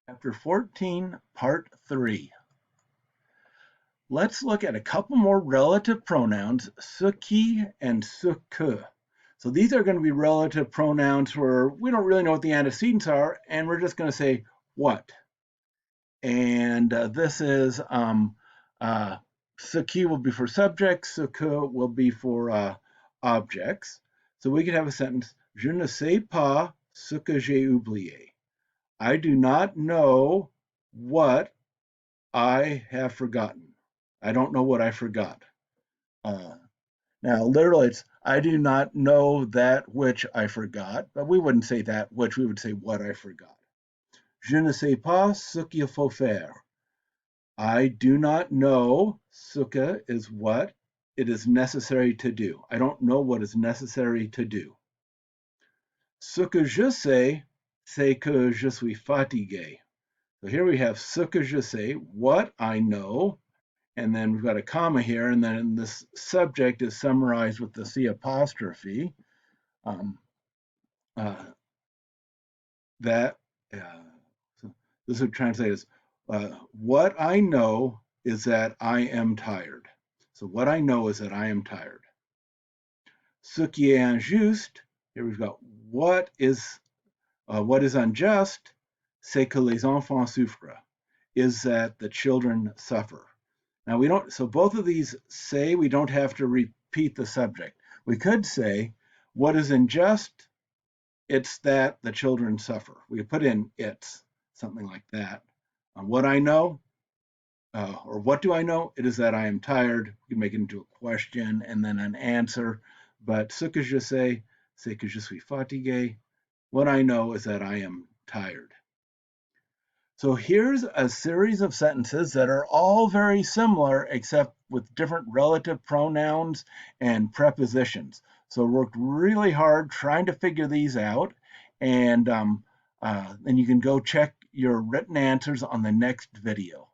Chapter 14, Part 3. Let's look at a couple more relative pronouns, ce qui and ce que. So these are going to be relative pronouns where we don't really know what the antecedents are, and we're just going to say what. And this is ce qui will be for subjects, ce que will be for objects. So we could have a sentence, je ne sais pas ce que j'ai oublié. I do not know what I have forgotten. I don't know what I forgot. Uh, Now, literally, it's I do not know that which I forgot, but we wouldn't say that which, we would say what I forgot. Je ne sais pas ce qu'il faut faire. I do not know, ce que is what it is necessary to do. I don't know what is necessary to do. Ce que je sais, c'est que je suis fatigué. So here we have ce que je sais, what I know, and then we've got a comma here, and then this subject is summarized with the C apostrophe. Um, uh, that so this would translate as what I know is that I am tired. So what I know is that I am tired. Ce qui est injuste, here we've got what is unjust, c'est que les enfants souffrent, is that the children suffer. Now we don't, so both of these say we don't have to repeat the subject. We could say, what is unjust? It's that the children suffer. We could put in it's, something like that. What I know, or what do I know? It is that I am tired. We can make it into a question and then an answer. But ce que je sais, c'est que je suis fatigué. What I know is that I am tired. So here's a series of sentences that are all very similar except with different relative pronouns and prepositions. So worked really hard trying to figure these out, and then you can go check your written answers on the next video.